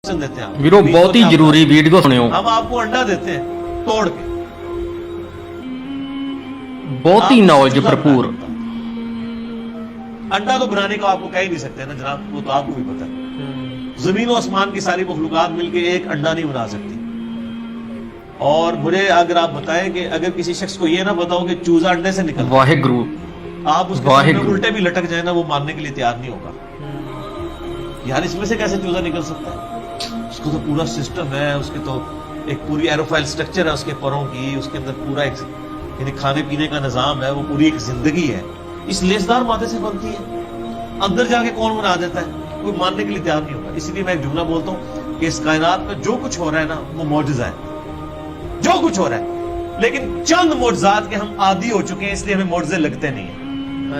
देते हैं ਵੀਰੋ ਬਹੁਤ ਹੀ ਜ਼ਰੂਰੀ ਵੀਡੀਓ ਸੁਣਿਓ हम आपको अंडा देते हैं तोड़ के ਬਹੁਤ ਹੀ ਨੌਲੇਜ ਭਰਪੂਰ अंडा तो बनाने को आपको कह ही नहीं सकते ना जनाब, वो तो आपको भी पता है। जमीन और आसमान की सारी मखलूकात मिलके एक अंडा नहीं बना सकती। और मुझे अगर आप बताएं कि अगर किसी शख्स को ये ना बताओ कि चूजा अंडे से निकल, ਵਾਹਿਗੁਰੂ आप उसके सामने उल्टे भी लटक जाए ना, वो मानने के लिए तैयार नहीं होगा। यार इसमें से कैसे चूजा निकल सकता है? उसको तो पूरा सिस्टम है, उसके तो एक पूरी एरोफाइल स्ट्रक्चर है उसके परों की, उसके अंदर पूरा एक यानी खाने पीने का निजाम है, वो पूरी एक जिंदगी है। इस लेसदार मादे से बनती है, अंदर जाके कौन बना देता है? कोई मानने के लिए तैयार नहीं होगा। इसलिए मैं एक जुमला बोलता हूँ कि इस कायनात में जो कुछ हो रहा है ना, वो मौजज़ा है, जो कुछ हो रहा है। लेकिन चंद मौजज़ात के हम आदी हो चुके हैं, इसलिए हमें मौजज़े लगते नहीं है।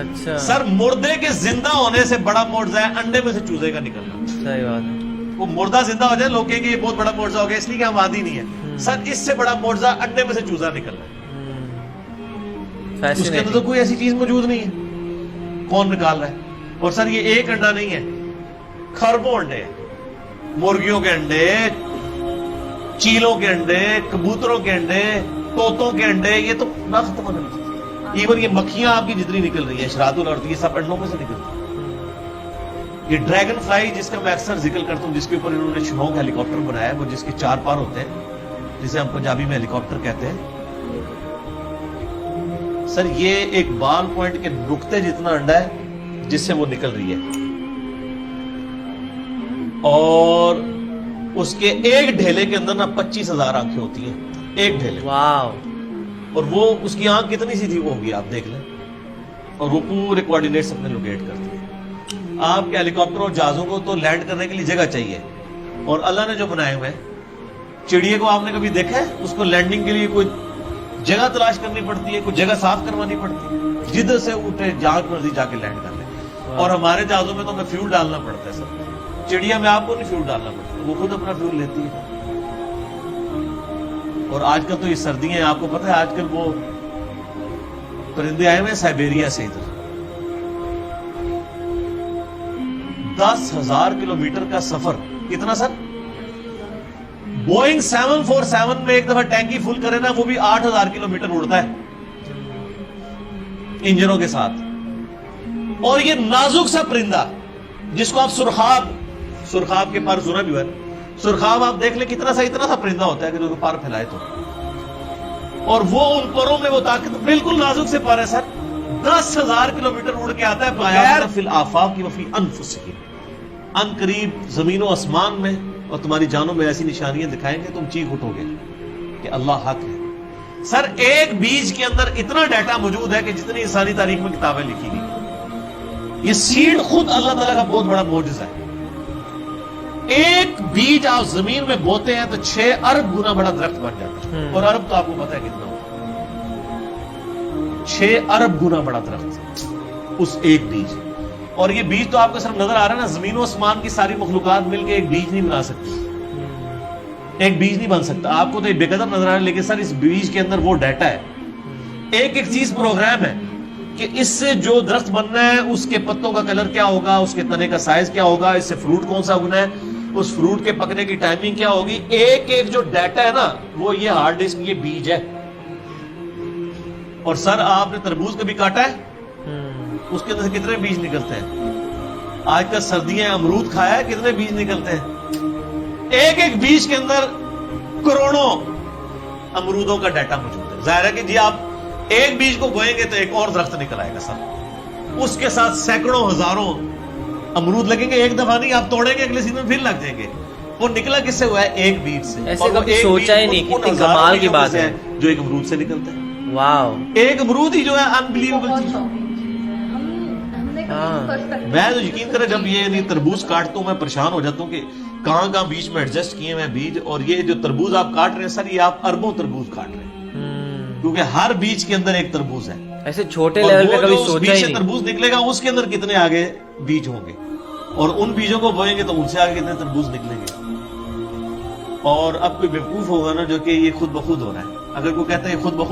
अच्छा, सर मुर्दे के जिंदा होने से बड़ा मौजज़ा है अंडे में से चूजे का निकलना। सही बात है। वो मुर्दा जिंदा हो जाए, लोग कहेंगे ये बहुत बड़ा मुर्दा हो गया, इसलिए कि हम आदी नहीं है। सर इससे बड़ा मुर्दा अंडे में से चूजा निकलना है। उसके अंदर तो कोई ऐसी चीज मौजूद नहीं है, कौन निकाल रहा है? और सर ये एक अंडा नहीं है, खरबों अंडे हैं। मुर्गियों के अंडे, चीलों के अंडे, कबूतरों के अंडे, तोतों के अंडे, ये तो ना खत्म होने लगी। इवन ये मक्खियां आपकी जितनी निकल रही है, शरातुल अर्द, ये सब अंडों में से निकलती है। ये ड्रैगन फ्लाई जिसका मैं अक्सर जिक्र करता हूं, जिसके ऊपर इन्होंने शिनोक हेलीकॉप्टर बनाया है, वो जिसके 4 पार होते हैं, जिसे हम पंजाबी में हेलीकॉप्टर कहते हैं। सर ये एक बाल पॉइंट के नुक्ते जितना अंडा है जिससे वो निकल रही है, और उसके एक ढेले के अंदर ना 25,000 आंखें होती हैं, एक ढेले। वाह। और वो उसकी आंख कितनी सी थी वो होगी आप देख लें, और वो पूरे कोऑर्डिनेट्स अपने लोकेट करती है। आपके हेलीकॉप्टर और जहाजों को तो लैंड करने के लिए जगह चाहिए, और अल्लाह ने जो बनाए हुए हैं, चिड़िया को आपने कभी देखा है? उसको लैंडिंग के लिए कोई जगह तलाश करनी पड़ती है, कोई जगह साफ करवानी पड़ती है, जिधर से उठे जहां मर्जी जाके लैंड कर ले। और हमारे जहाजों में तो हमें फ्यूल डालना पड़ता है सर, चिड़िया में आपको नहीं फ्यूल डालना पड़ता, वो खुद अपना फ्यूल लेती है। और आजकल तो ये सर्दियां हैं, आपको पता है आजकल वो परिंदे आए हुए हैं साइबेरिया से इधर, 10,000 किलोमीटर का सफर। कितना सर? बोइंग 747 में एक दफा टैंकी फुल करे ना, वो भी 8,000 किलोमीटर उड़ता है इंजनों के साथ। और ये नाजुक सा परिंदा जिसको आप सुरखाब के पर सुना भी हुआ है, सुरखाब आप देख ले कितना सा, इतना सा परिंदा होता है कि जो पर फैलाए तो, और वो उन परों में वो ताकत, बिल्कुल नाजुक से पर है सर, 10,000 किलोमीटर उड़ के आता है बगैर फिल आफाक की वफी अनफुसिहिम, अन करीब जमीनों आसमान में और तुम्हारी जानों में ऐसी निशानियां दिखाएंगे, तुम चीख उठोगे कि अल्लाह हक है। सर एक बीज के अंदर इतना डाटा मौजूद है कि जितनी इंसानी तारीख में किताबें लिखी गई, ये सीड खुद अल्लाह ताला का बहुत बड़ा मौजज़ा है। एक बीज आप जमीन में बोते हैं तो 6 अरब गुना बड़ा दरख्त बन जाता है। और अरब तो आपको पता है कितना होता है, 6 अरब गुना बड़ा दरख्त उस एक बीज। और ये बीज तो आपको सिर्फ नजर आ रहा है ना, जमीन और आसमान की सारी मखलूकात मिलकर एक बीज नहीं बना सकती, एक बीज नहीं बन सकता। आपको तो ये बेकदर नजर आ रहा है, लेकिन सर इस बीज के अंदर वो डाटा है, एक एक चीज प्रोग्राम है कि इससे जो दरख्त बनना है उसके पत्तों का कलर क्या होगा, उसके तने का साइज क्या होगा, इससे फ्रूट कौन सा उगना है, उस फ्रूट के पकने की टाइमिंग क्या होगी। एक एक जो डाटा है ना, वो ये हार्ड डिस्क, ये बीज है। और सर आपने तरबूज कभी काटा है? उसके अंदर से कितने बीज निकलते हैं? आजकल सर्दियां, अमरूद खाया है, कितने बीज निकलते हैं? एक एक बीज के अंदर करोड़ों अमरूदों का डाटा मौजूद है। जाहिर है कि जी आप एक बीज को बोएंगे तो एक और दरख्त निकल आएगा सर, उसके साथ सैकड़ों हजारों अमरूद लगेंगे। एक दफा नहीं, आप तोड़ेंगे अगले सीजन फिर लग जाएंगे। वो निकला किससे हुआ है? एक बीज से। ऐसे कभी सोचा ही नहीं, कितनी कमाल की बात है जो एक अमरूद से निकलता है। वाह, एक अमरूद ही जो है अनबिलीवेबल चीज। मैं तो यकीन करें जब ये तरबूज काटता हूं मैं परेशान हो जाता हूं कि कहां बीच में एडजस्ट किए हुए बीज। और ये जो तरबूज आप काट रहे हैं सर, ये आप अरबों तरबूज काट रहे हैं, क्योंकि हर बीज के अंदर एक तरबूज है। ऐसे छोटे लेवल पे कभी सोचा ही नहीं। तरबूज निकलेगा उसके अंदर कितने आगे बीज होंगे, और उन बीजों को बोएंगे तो उनसे आगे कितने तरबूज निकलेंगे। और अब कोई बेवकूफ होगा ना जो कि ये खुद ब खुद हो रहा है। अगर कोई कहता है ये खुद ब खुद